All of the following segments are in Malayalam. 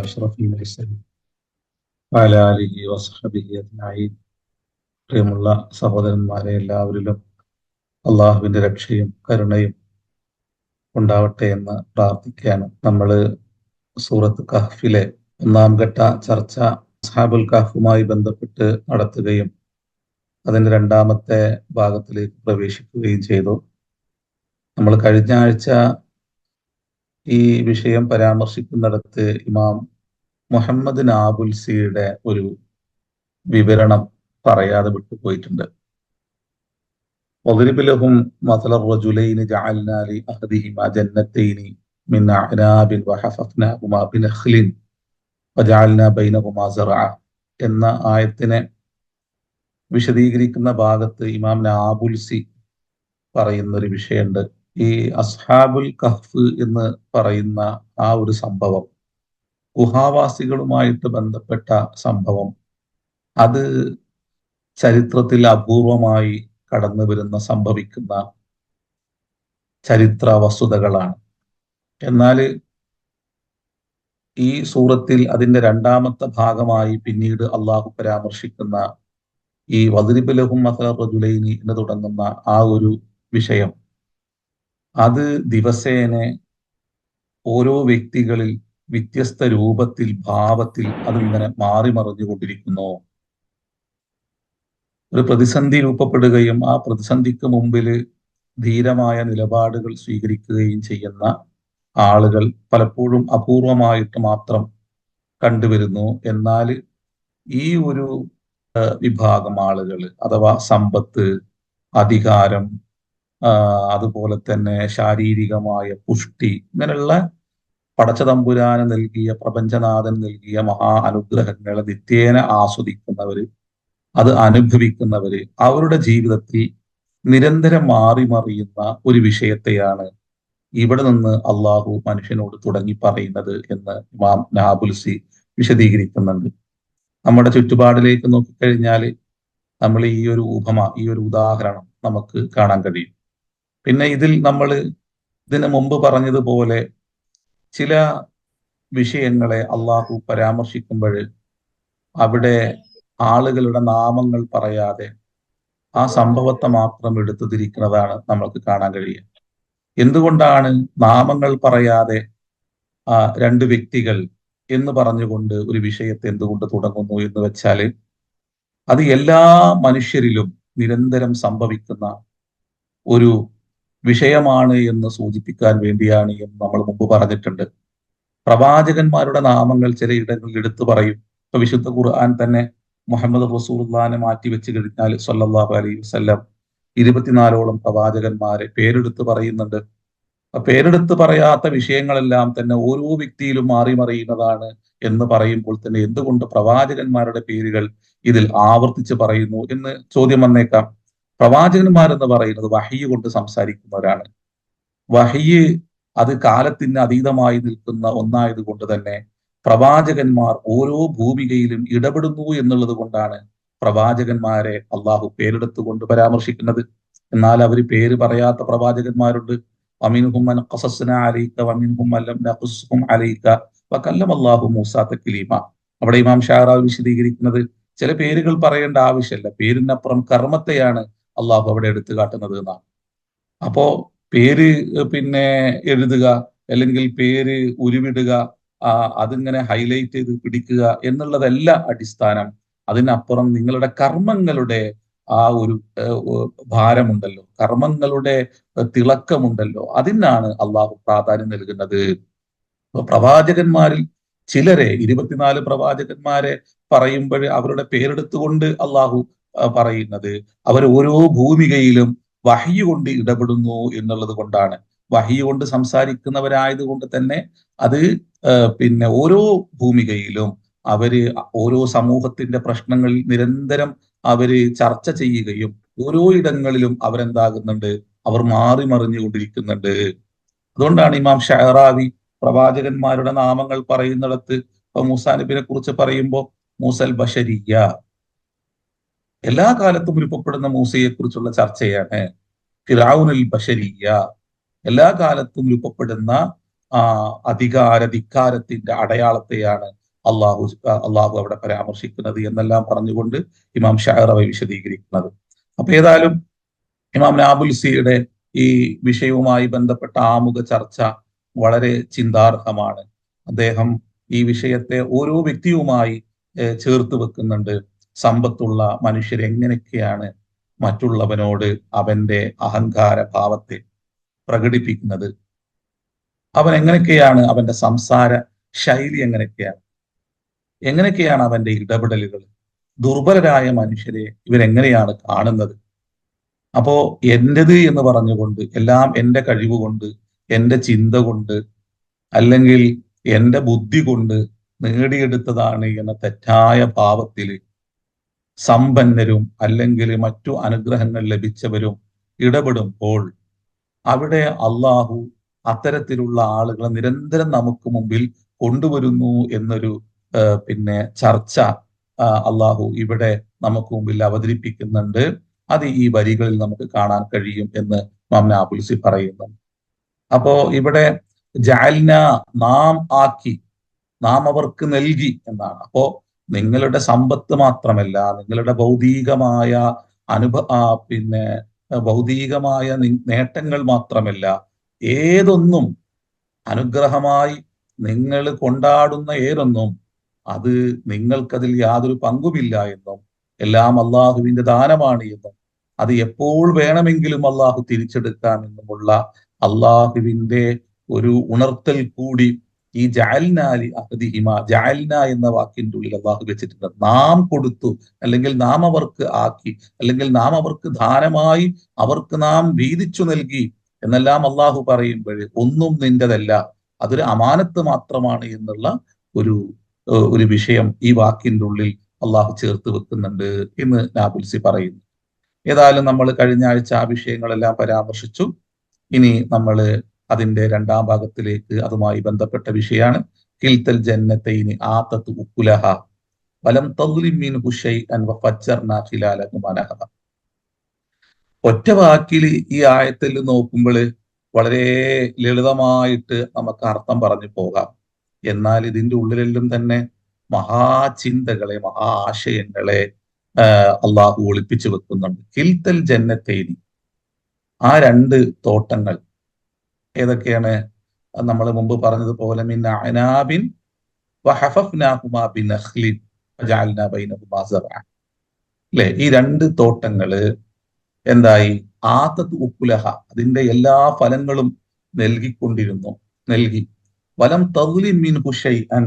أشرف المرسلين وعلى آله وصحبه أجمعين. പ്രിയമുള്ള സഹോദരന്മാരെ, എല്ലാവരിലും അള്ളാഹുവിന്റെ രക്ഷയും കരുണയും ഉണ്ടാവട്ടെ എന്ന് പ്രാർത്ഥിക്കുകയാണ്. നമ്മൾ സൂറത്ത് കഹ്ഫിലെ ഒന്നാം ഘട്ട ചർച്ച അസ്ഹാബുൽ കഹ്ഫുമായി ബന്ധപ്പെട്ട് നടത്തുകയും അതിന്റെ രണ്ടാമത്തെ ഭാഗത്തിലേക്ക് പ്രവേശിക്കുകയും ചെയ്തു. നമ്മൾ കഴിഞ്ഞ ആഴ്ച ഈ വിഷയം പരാമർശിക്കുന്നിടത്ത് ഇമാം മുഹമ്മദ് നാബുൽസിയുടെ ഒരു വിവരണം പറയാതെ വിട്ടുപോയിട്ടുണ്ട്. وَاضْرِبْ لَهُمْ مَثَلَ الرَّجُلَيْنِ جَعَلْنَا لِأَحَدِهِمَا جَنَّتَيْنِ مِنْ أَعْنَابٍ وَحَفَفْنَاهُمَا بِنَخْلٍ وَجَعَلْنَا بَيْنَهُمَا زَرْعًا എന്ന ആയത്തിനെ വിശദീകരിക്കുന്ന ഭാഗത്ത് ഇമാം നാബുൽസി പറയുന്ന ഒരു വിഷയമുണ്ട്. ഈ അസ്ഹാബുൽ കഹ്ഫ് എന്ന് പറയുന്ന ആ ഒരു സംഭവം, ഗുഹാവാസികളുമായിട്ട് ബന്ധപ്പെട്ട സംഭവം, അത് ചരിത്രത്തിൽ അപൂർവമായി കടന്നു വരുന്ന സംഭവിക്കുന്ന ചരിത്ര വസ്തുതകളാണ്. എന്നാൽ ഈ സൂറത്തിൽ അതിന്റെ രണ്ടാമത്തെ ഭാഗമായി പിന്നീട് അള്ളാഹു പരാമർശിക്കുന്ന ഈ വദ്രിബ് ലഹും മസല റജുലൈനി എന്ന് തുടങ്ങുന്ന ആ ഒരു വിഷയം, അത് ദിവസേന ഓരോ വ്യക്തികളിൽ വ്യത്യസ്ത രൂപത്തിൽ, ഭാവത്തിൽ അതിങ്ങനെ മാറി മറിഞ്ഞുകൊണ്ടിരിക്കുന്നു. ഒരു പ്രതിസന്ധി രൂപപ്പെടുകയും ആ പ്രതിസന്ധിക്ക് മുമ്പിൽ ധീരമായ നിലപാടുകൾ സ്വീകരിക്കുകയും ചെയ്യുന്ന ആളുകൾ പലപ്പോഴും അപൂർവമായിട്ട് മാത്രം കണ്ടുവരുന്നു. എന്നാൽ ഈ ഒരു വിഭാഗം ആളുകൾ, അഥവാ സമ്പത്ത്, അധികാരം, അതുപോലെ തന്നെ ശാരീരികമായ പുഷ്ടി, ഇങ്ങനെയുള്ള പടച്ചതമ്പുരാന് നൽകിയ, പ്രപഞ്ചനാഥൻ നൽകിയ മഹാ അനുഗ്രഹങ്ങളെ നിത്യേന ആസ്വദിക്കുന്നവര്, അത് അനുഭവിക്കുന്നവര്, അവരുടെ ജീവിതത്തിൽ നിരന്തരം മാറി മറിയുന്ന ഒരു വിഷയത്തെയാണ് ഇവിടെ നിന്ന് അള്ളാഹു മനുഷ്യനോട് തുടങ്ങി പറയുന്നത് എന്ന് ഇമാം നാബുൽസി വിശദീകരിക്കുന്നുണ്ട്. നമ്മുടെ ചുറ്റുപാടിലേക്ക് നോക്കിക്കഴിഞ്ഞാൽ നമ്മൾ ഈ ഒരു ഉപമ, ഈ ഒരു ഉദാഹരണം നമുക്ക് കാണാൻ കഴിയും. പിന്നെ ഇതിൽ നമ്മൾ ഇതിനു മുമ്പ് പറഞ്ഞതുപോലെ ചില വിഷയങ്ങളെ അള്ളാഹു പരാമർശിക്കുമ്പോൾ അവിടെ ആളുകളുടെ നാമങ്ങൾ പറയാതെ ആ സംഭവത്തെ മാത്രം എടുത്തു തിരിക്കുന്നതാണ് നമ്മൾക്ക് കാണാൻ കഴിയുക. എന്തുകൊണ്ടാണ് നാമങ്ങൾ പറയാതെ രണ്ട് വ്യക്തികൾ എന്ന് പറഞ്ഞുകൊണ്ട് ഒരു വിഷയത്തെ എന്തുകൊണ്ട് തുടങ്ങുന്നു എന്ന് വെച്ചാൽ, അത് എല്ലാ മനുഷ്യരിലും നിരന്തരം സംഭവിക്കുന്ന ഒരു വിഷയമാണ് എന്ന് സൂചിപ്പിക്കാൻ വേണ്ടിയാണ് എന്ന് നമ്മൾ മുമ്പ് പറഞ്ഞിട്ടുണ്ട്. പ്രവാചകന്മാരുടെ നാമങ്ങൾ ചിലയിടങ്ങളിൽ എടുത്തു പറയും. ഇപ്പൊ വിശുദ്ധ ഖുർആൻ തന്നെ മുഹമ്മദ് റസൂലുള്ളാഹിനെ മാറ്റി വെച്ച് കഴിഞ്ഞാൽ സ്വല്ലല്ലാഹു അലൈഹി വസല്ലം 24ഓളം പ്രവാചകന്മാരെ പേരെടുത്ത് പറയുന്നുണ്ട്. പേരെടുത്ത് പറയാത്ത വിഷയങ്ങളെല്ലാം തന്നെ ഓരോ വ്യക്തിയിലും മാറി മറിയുന്നതാണ് എന്ന് പറയുമ്പോൾ തന്നെ എന്തുകൊണ്ട് പ്രവാചകന്മാരുടെ പേരുകൾ ഇതിൽ ആവർത്തിച്ച് പറയുന്നു എന്ന് ചോദ്യം വന്നേക്കാം. പ്രവാചകന്മാരെന്ന് പറയുന്നത് വഹയ്യ് കൊണ്ട് സംസാരിക്കുന്നവരാണ്. വഹയ്യ് അത് കാലത്തിന് അതീതമായി നിൽക്കുന്ന ഒന്നായത് കൊണ്ട് തന്നെ പ്രവാചകന്മാർ ഓരോ ഭൂമികയിലും ഇടപെടുന്നു എന്നുള്ളത് കൊണ്ടാണ് പ്രവാചകന്മാരെ അള്ളാഹു പേരെടുത്തുകൊണ്ട് പരാമർശിക്കുന്നത്. എന്നാൽ അവർ പേര് പറയാത്ത പ്രവാചകന്മാരുണ്ട്. വമിൻഹും മൻ ഖസസ്നാ അലൈക വമിൻഹും മൻ ലം നഖുസ്സും അലൈക വകല്ലമ അല്ലാഹു മൂസാ തക്ലീമ. അവിടെ ഇമാം ഷാറാവി വിശദീകരിക്കുന്നത് ചില പേരുകൾ പറയേണ്ട ആവശ്യമില്ല, പേരിനപ്പുറം കർമ്മത്തെയാണ് അള്ളാഹു അവിടെ എടുത്തു കാട്ടുന്നത് എന്നാണ്. അപ്പോ പേര് പിന്നെ എഴുതുക, അല്ലെങ്കിൽ പേര് ഉരുവിടുക, അതിങ്ങനെ ഹൈലൈറ്റ് ചെയ്ത് പിടിക്കുക എന്നുള്ളതല്ല അടിസ്ഥാനം. അതിനപ്പുറം നിങ്ങളുടെ കർമ്മങ്ങളുടെ ആ ഒരു ഭാരമുണ്ടല്ലോ, കർമ്മങ്ങളുടെ തിളക്കമുണ്ടല്ലോ, അതിനാണ് അള്ളാഹു പ്രാധാന്യം നൽകുന്നത്. പ്രവാചകന്മാരിൽ ചിലരെ, 24 പ്രവാചകന്മാരെ പറയുമ്പോൾ അവരുടെ പേരെടുത്തുകൊണ്ട് അള്ളാഹു പറയുന്നത് അവർ ഓരോ ഭൂമികയിലും വഹ്യ് കൊണ്ട് ഇടപെടുന്നു എന്നുള്ളത് കൊണ്ടാണ്. വഹ്യ് കൊണ്ട് സംസാരിക്കുന്നവരായതുകൊണ്ട് തന്നെ അത് പിന്നെ ഓരോ ഭൂമികയിലും അവര് ഓരോ സമൂഹത്തിന്റെ പ്രശ്നങ്ങളിൽ നിരന്തരം അവര് ചർച്ച ചെയ്യുകയും ഓരോ ഇടങ്ങളിലും അവരെന്താകുന്നുണ്ട്, അവർ മാറി മറിഞ്ഞുകൊണ്ടിരിക്കുന്നുണ്ട്. അതുകൊണ്ടാണ് ഇമാം ഷഅറാവി പ്രവാചകന്മാരുടെ നാമങ്ങൾ പറയുന്നിടത്ത് മൂസാ നബിയെ കുറിച്ച് പറയുമ്പോൾ മൂസൽ ബഷരിയ, എല്ലാ കാലത്തും രൂപപ്പെടുന്ന മൂസയെ കുറിച്ചുള്ള ചർച്ചയാണ്. ഫിറഔനുൽ ബഷരിയ, എല്ലാ കാലത്തും രൂപപ്പെടുന്ന ധിക്കാരത്തിന്റെ അടയാളത്തെയാണ് അള്ളാഹു അവിടെ പരാമർശിക്കുന്നത് എന്നെല്ലാം പറഞ്ഞുകൊണ്ട് ഇമാം ഷഅറവി വിശദീകരിക്കുന്നത്. അപ്പൊ ഏതായാലും ഇമാം നാബുൽസിയുടെ ഈ വിഷയവുമായി ബന്ധപ്പെട്ട ആമുഖ ചർച്ച വളരെ ചിന്താർഹമാണ്. അദ്ദേഹം ഈ വിഷയത്തെ ഓരോ വ്യക്തിയുമായി ചേർത്ത് വെക്കുന്നുണ്ട്. സമ്പത്തുള്ള മനുഷ്യർ എങ്ങനെയൊക്കെയാണ് മറ്റുള്ളവനോട് അവന്റെ അഹങ്കാര ഭാവത്തെ പ്രകടിപ്പിക്കുന്നത്, അവൻ എങ്ങനെയൊക്കെയാണ് അവന്റെ സംസാര ശൈലി എങ്ങനെയൊക്കെയാണ് അവന്റെ ഇടപെടലുകൾ, ദുർബലരായ മനുഷ്യരെ ഇവരെങ്ങനെയാണ് കാണുന്നത്. അപ്പോ എന്റേത് എന്ന് പറഞ്ഞുകൊണ്ട്, എല്ലാം എന്റെ കഴിവ് കൊണ്ട്, എന്റെ ചിന്ത കൊണ്ട്, അല്ലെങ്കിൽ എന്റെ ബുദ്ധി കൊണ്ട് നേടിയെടുത്തതാണ് എന്ന തെറ്റായ ഭാവത്തിൽ സമ്പന്നരും അല്ലെങ്കിൽ മറ്റു അനുഗ്രഹങ്ങൾ ലഭിച്ചവരും ഇടപെടുമ്പോൾ അവിടെ അള്ളാഹു അത്തരത്തിലുള്ള ആളുകളെ നിരന്തരം നമുക്ക് മുമ്പിൽ കൊണ്ടുവരുന്നു എന്നൊരു ചർച്ച അള്ളാഹു ഇവിടെ നമുക്ക് മുമ്പിൽ അവതരിപ്പിക്കുന്നുണ്ട്. അത് ഈ വരികളിൽ നമുക്ക് കാണാൻ കഴിയും എന്ന് ഇമാം നാബുൽസി പറയുന്നു. അപ്പോ ഇവിടെ ജഅൽന, നാം ആക്കി, നാം അവർക്ക് നൽകി എന്നാണ്. അപ്പോ നിങ്ങളുടെ സമ്പത്ത് മാത്രമല്ല, നിങ്ങളുടെ ഭൗതികമായ ഭൗതികമായ നേട്ടങ്ങൾ മാത്രമല്ല, ഏതൊന്നും അനുഗ്രഹമായി നിങ്ങൾ കൊണ്ടാടുന്ന ഏതൊന്നും അത് നിങ്ങൾക്കതിൽ യാതൊരു പങ്കുമില്ല എന്നും, എല്ലാം അള്ളാഹുവിന്റെ ദാനമാണ് എന്നും, അത് എപ്പോൾ വേണമെങ്കിലും അള്ളാഹു തിരിച്ചെടുക്കാമെന്നുമുള്ള അള്ളാഹുവിന്റെ ഒരു ഉണർത്തൽ കൂടി ഈ ജഅൽനാലി അഹദിഹിമ, ജഅൽന എന്ന വാക്കിന്റെ ഉള്ളിൽ അള്ളാഹു വെച്ചിട്ടുണ്ട്. നാം കൊടുത്തു, അല്ലെങ്കിൽ നാം അവർക്ക് ആക്കി, അല്ലെങ്കിൽ നാം അവർക്ക് ദാനമായി അവർക്ക് നാം വീതിച്ചു നൽകി എന്നെല്ലാം അള്ളാഹു പറയുമ്പോൾ ഒന്നും നിന്റെതല്ല, അതൊരു അമാനത്ത് മാത്രമാണ് എന്നുള്ള ഒരു വിഷയം ഈ വാക്കിന്റെ ഉള്ളിൽ അള്ളാഹു ചേർത്ത് വെക്കുന്നുണ്ട് എന്ന് നാബുൽസി പറയുന്നു. ഏതായാലും നമ്മൾ കഴിഞ്ഞ ആഴ്ച ആ വിഷയങ്ങളെല്ലാം പരാമർശിച്ചു. ഇനി നമ്മൾ അതിന്റെ രണ്ടാം ഭാഗത്തിലേക്ക്, അതുമായി ബന്ധപ്പെട്ട വിഷയമാണ് കിൽത്തൽ ജന്നത്തൈനി ആതത് ഉക്കുലഹ വലം തദ്ലിം മിൻഹു ശൈഅൻ വഫജ്ജർനാ ഖിലാലഹുമാ നഹറ. ഒറ്റ വാക്കിൽ ഈ ആയത്തിൽ നോക്കുമ്പോൾ വളരെ ലളിതമായിട്ട് നമുക്ക് അർത്ഥം പറഞ്ഞു പോകാം. എന്നാൽ ഇതിന്റെ ഉള്ളിലെല്ലാം തന്നെ മഹാചിന്തകളെ, മഹാ ആശയങ്ങളെ അള്ളാഹു ഒളിപ്പിച്ചു വെക്കുന്നുണ്ട്. കിൽത്തൽ ജന്നത്തൈനി, ആ രണ്ട് തോട്ടങ്ങൾ ഏതൊക്കെയാണ്? നമ്മൾ മുമ്പ് പറഞ്ഞതുപോലെ മിൻ അനാബിൻ വഹഫഫ്നാഹുമാ ബിനഖ്ലിൻ വജഅൽനാ ബൈനഹുമാ സറഅ. അല്ലെ, ഈ രണ്ട് തോട്ടങ്ങള് എന്തായി? ആതത് ഉക്കുലഹ, അതിന്റെ എല്ലാ ഫലങ്ങളും നൽകി. വലം തദ്ലിം മിൻഹു ശൈഅൻ,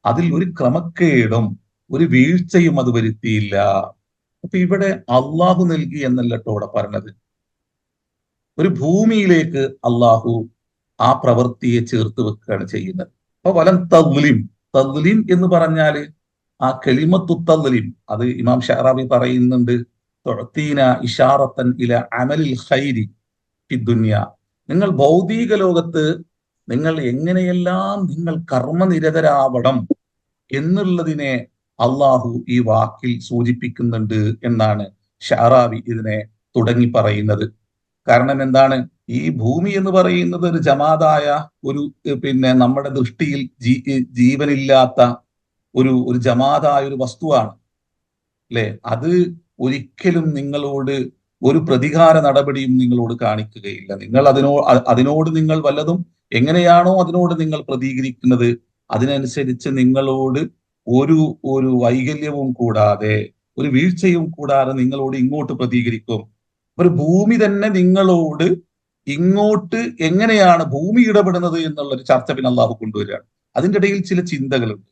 അതിൽ ഒരു ക്രമക്കേടും ഒരു വീഴ്ചയും അത് വരുത്തിയില്ല. അപ്പൊ ഇവിടെ അള്ളാഹു നൽകി എന്നല്ല കേട്ടോ ഇവിടെ പറഞ്ഞത്. ഒരു ഭൂമിയിലേക്ക് അള്ളാഹു ആ പ്രവൃത്തിയെ ചേർത്ത് വെക്കുകയാണ് ചെയ്യുന്നത്. അപ്പൊ വലം തദ്ലിം എന്ന് പറഞ്ഞാല് ആ കലിമത്തു തദ്ലിം, അത് ഇമാം ഷഅറാബി പറയുന്നുണ്ട്, തുഅതീന ഇശാറത്തൻ ഇല അമലിൽ ഖൈരി ഫിദ്ദുനിയ. നിങ്ങൾ ഭൗതിക ലോകത്ത് നിങ്ങൾ എങ്ങനെയെല്ലാം നിങ്ങൾ കർമ്മനിരതരാവണം എന്നുള്ളതിനെ അള്ളാഹു ഈ വാക്കിൽ സൂചിപ്പിക്കുന്നുണ്ട് എന്നാണ് ഷഅറാബി ഇതിനെ തുടങ്ങി പറയുന്നത്. കാരണം എന്താണ്? ഈ ഭൂമി എന്ന് പറയുന്നത് ഒരു ജമാദായ ഒരു നമ്മുടെ ദൃഷ്ടിയിൽ ജീവനില്ലാത്ത ഒരു ജമാദായ ഒരു വസ്തുവാണ്, അല്ലെ? അത് ഒരിക്കലും നിങ്ങളോട് ഒരു പ്രതികാര നടപടിയും നിങ്ങളോട് കാണിക്കുകയില്ല. നിങ്ങൾ അതിനോട് നിങ്ങൾ വല്ലതും എങ്ങനെയാണോ അതിനോട് നിങ്ങൾ പ്രതികരിക്കുന്നത്, അതിനനുസരിച്ച് നിങ്ങളോട് ഒരു വൈകല്യവും കൂടാതെ, ഒരു വീഴ്ചയും കൂടാതെ നിങ്ങളോട് ഇങ്ങോട്ട് പ്രതികരിക്കും. ഒരു ഭൂമി തന്നെ നിങ്ങളോട് ഇങ്ങോട്ട് എങ്ങനെയാണ് ഭൂമി ഇടപെടുന്നത് എന്നുള്ളൊരു ചർച്ച പിന്നെ അള്ളാഹു കൊണ്ടുവരികയാണ്. അതിൻ്റെ ഇടയിൽ ചില ചിന്തകളുണ്ട്.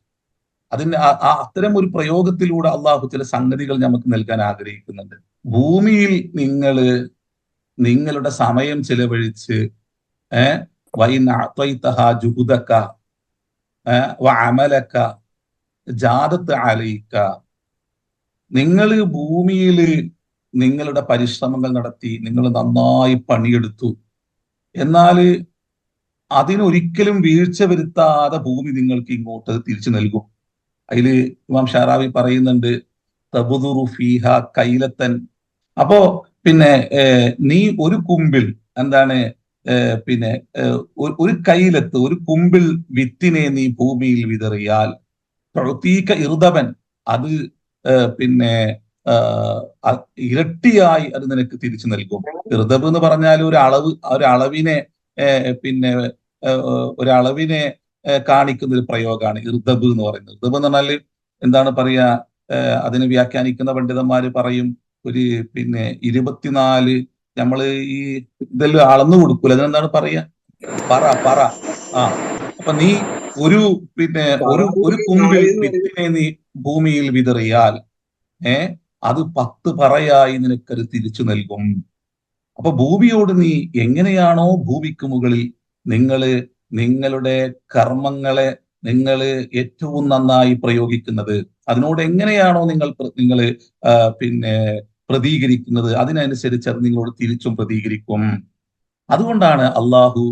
അത്തരം ഒരു പ്രയോഗത്തിലൂടെ അള്ളാഹു ചില സംഗതികൾ നമുക്ക് നൽകാൻ ആഗ്രഹിക്കുന്നുണ്ട്. ഭൂമിയിൽ നിങ്ങളുടെ സമയം ചിലവഴിച്ച് ജുഹുദക വഅമലക ജാദത്ത് അലൈക, നിങ്ങൾ ഭൂമിയിൽ നിങ്ങളുടെ പരിശ്രമങ്ങൾ നടത്തി, നിങ്ങൾ നന്നായി പണിയെടുത്തു, എന്നാൽ അതിനൊരിക്കലും വീഴ്ച വരുത്താതെ ഭൂമി നിങ്ങൾക്ക് ഇങ്ങോട്ട് തിരിച്ചു നൽകും. അതില് ഇമാം ഷഅറാബി പറയുന്നുണ്ട്, തബ്ദുറു ഫീഹ കൈലത്തൻ. അപ്പോ നീ ഒരു കുമ്പിൽ പിന്നെ ഒരു കൈയിലെത്ത് ഒരു കുമ്പിൾ വിത്തിനെ നീ ഭൂമിയിൽ വിതറിയാൽ പ്രതീക ഇറുതവൻ അത് പിന്നെ ഇരട്ടിയായി അത് നിനക്ക് തിരിച്ചു നൽകും. ഇറുതബ് എന്ന് പറഞ്ഞാൽ ഒരളവിനെ പിന്നെ ഒരളവിനെ കാണിക്കുന്ന ഒരു പ്രയോഗമാണ് ഇർദബ് എന്ന് പറയുന്നത്. ഇർദബ് എന്ന് പറഞ്ഞാൽ എന്താണ് പറയാ, അതിനെ വ്യാഖ്യാനിക്കുന്ന പണ്ഡിതന്മാര് പറയും ഒരു പിന്നെ 24 നമ്മള് ഈ ഇതെല്ലാം അളന്നു കൊടുക്കൂല, അതിനെന്താണ് പറയാ, പറ. ആ അപ്പൊ നീ ഒരു പിന്നെ ഒരു കുമ്പിൽ വിത്തിനെ നീ ഭൂമിയിൽ വിതറിയാൽ അത് 10 പറയായി നിനക്കത് തിരിച്ചു നൽകും. അപ്പൊ ഭൂമിയോട് നീ എങ്ങനെയാണോ ഭൂമിക്ക് മുകളിൽ നിങ്ങളുടെ കർമ്മങ്ങളെ നിങ്ങൾ ഏറ്റവും നന്നായി പ്രയോഗിക്കുന്നത്, അതിനോട് എങ്ങനെയാണോ നിങ്ങൾ പിന്നെ പ്രതികരിക്കുന്നത്, അതിനനുസരിച്ച് അത് നിങ്ങളോട് തിരിച്ചും പ്രതികരിക്കും. അതുകൊണ്ടാണ് അള്ളാഹു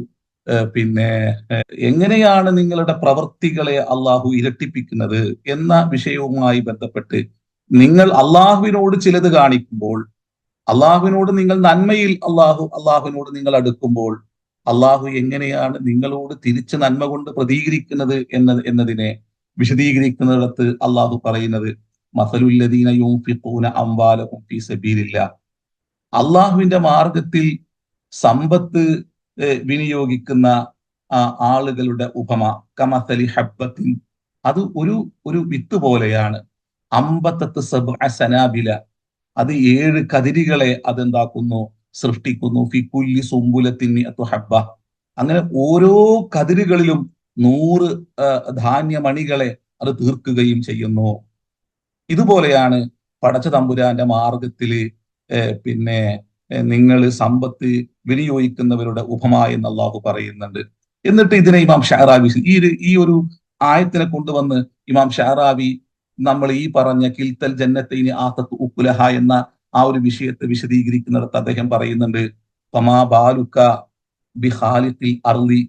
പിന്നെ എങ്ങനെയാണ് നിങ്ങളുടെ പ്രവർത്തികളെ അള്ളാഹു ഇരട്ടിപ്പിക്കുന്നത് എന്ന വിഷയവുമായി ബന്ധപ്പെട്ട് നിങ്ങൾ അള്ളാഹുവിനോട് ചിലത് കാണിക്കുമ്പോൾ, അള്ളാഹുവിനോട് നിങ്ങൾ നന്മയിൽ അള്ളാഹുവിനോട് നിങ്ങൾ അടുക്കുമ്പോൾ അള്ളാഹു എങ്ങനെയാണ് നിങ്ങളോട് തിരിച്ച് നന്മ കൊണ്ട് പ്രതികരിക്കുന്നത് എന്നതിനെ വിശദീകരിക്കുന്നിടത്ത് അള്ളാഹു പറയുന്നത് മസലുല്ലദീന യുൻഫിഖൂന അംവാലഹും ഫീ സബീലില്ലാഹ്, അള്ളാഹുവിന്റെ മാർഗത്തിൽ സമ്പത്ത് വിനിയോഗിക്കുന്ന ആളുകളുടെ ഉപമ കമസലി ഹബ്ബത്തിൻ, അത് ഒരു വിത്ത് പോലെയാണ്. അമ്പത്തത്ത് സബ്അ സനാബില, അത് 7 കതിരുകളെ അതെന്താക്കുന്നു, സൃഷ്ടിക്കുന്നു. ഫി കുല്ലി സുംബുലത്തിൻ മിഅതു ഹബ്ബ, അങ്ങനെ ഓരോ കതിരുകളിലും 100 ധാന്യമണികളെ അത് തീർക്കുകയും ചെയ്യുന്നു. ഇതുപോലെയാണ് പടച്ച തമ്പുരാന്റെ മാർഗത്തില് പിന്നെ നിങ്ങൾ സമ്പത്ത് വിനിയോഗിക്കുന്നവരുടെ ഉപമ എന്ന് അള്ളാഹു പറയുന്നുണ്ട്. എന്നിട്ട് ഇതിനെ ഇമാം ഷഅറാവി ഈ ഒരു ആയത്തിനെ കൊണ്ടുവന്ന് ഇമാം ഷഅറാവി നമ്മൾ ഈ പറഞ്ഞ കിൽത്തൽ ജന്നത്തൈനി ആതത്ത് ഉക്കുലഹ എന്ന ആ ഒരു വിഷയത്തെ വിശദീകരിക്കുന്നിടത്ത് അദ്ദേഹം പറയുന്നുണ്ട് ഫമാ ബാലുക ബിഖാലിഖിൽ അർളി,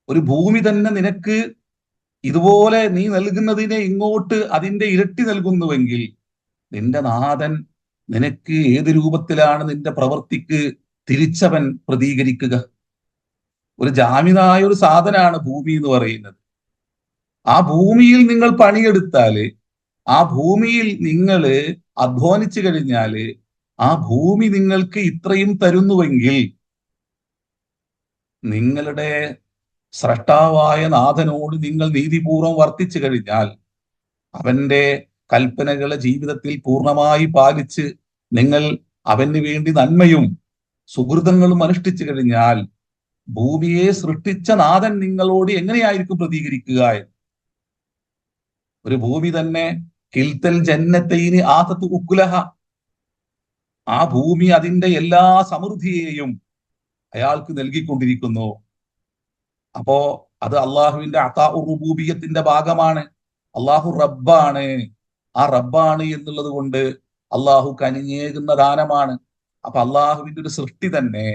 ഒരു ഭൂമി തന്നെ നിനക്ക് ഇതുപോലെ നീ നൽകുന്നതിനെ ഇങ്ങോട്ട് അതിന്റെ ഇരട്ടി നൽകുന്നുവെങ്കിൽ നിന്റെ നാഥൻ നിനക്ക് ഏത് രൂപത്തിലാണ് നിന്റെ പ്രവൃത്തിക്ക് തിരിച്ചവൻ പ്രതികരിക്കുക? ഒരു ജാമിനായ ഒരു സാധനമാണ് ഭൂമി എന്ന് പറയുന്നത്. ആ ഭൂമിയിൽ നിങ്ങൾ പണിയെടുത്താല്, ആ ഭൂമിയിൽ നിങ്ങൾ അധ്വാനിച്ചു കഴിഞ്ഞാല് ആ ഭൂമി നിങ്ങൾക്ക് ഇത്രയും തരുന്നുവെങ്കിൽ നിങ്ങളുടെ സ്രഷ്ടാവായ നാഥനോട് നിങ്ങൾ നീതിപൂർവം വർത്തിച്ചു കഴിഞ്ഞാൽ, അവന്റെ കൽപ്പനകളെ ജീവിതത്തിൽ പൂർണ്ണമായി പാലിച്ച് നിങ്ങൾ അവന് വേണ്ടി നന്മയും സുഹൃതങ്ങളും അനുഷ്ഠിച്ചു കഴിഞ്ഞാൽ ഭൂമിയെ സൃഷ്ടിച്ച നാഥൻ നിങ്ങളോട് എങ്ങനെയായിരിക്കും പ്രതികരിക്കുക എന്ന്. ഒരു ഭൂമി തന്നെ കിൽത്തൽ ജന്നത്തൈനി ആതത്ത് ഉക്കുലഹ, ആ ഭൂമി അതിന്റെ എല്ലാ സമൃദ്ധിയെയും അയാൾക്ക് നൽകിക്കൊണ്ടിരിക്കുന്നു. അപ്പോ അത് അള്ളാഹുവിന്റെ റുബൂബിയത്തിന്റെ ഭാഗമാണ്. അള്ളാഹു റബ്ബാണ്. ആ റബ്ബാണ് എന്നുള്ളത് കൊണ്ട് അള്ളാഹു കനിഞ്ഞേകുന്ന ദാനമാണ്. അപ്പൊ അള്ളാഹുവിന്റെ ഒരു സൃഷ്ടി തന്നെ,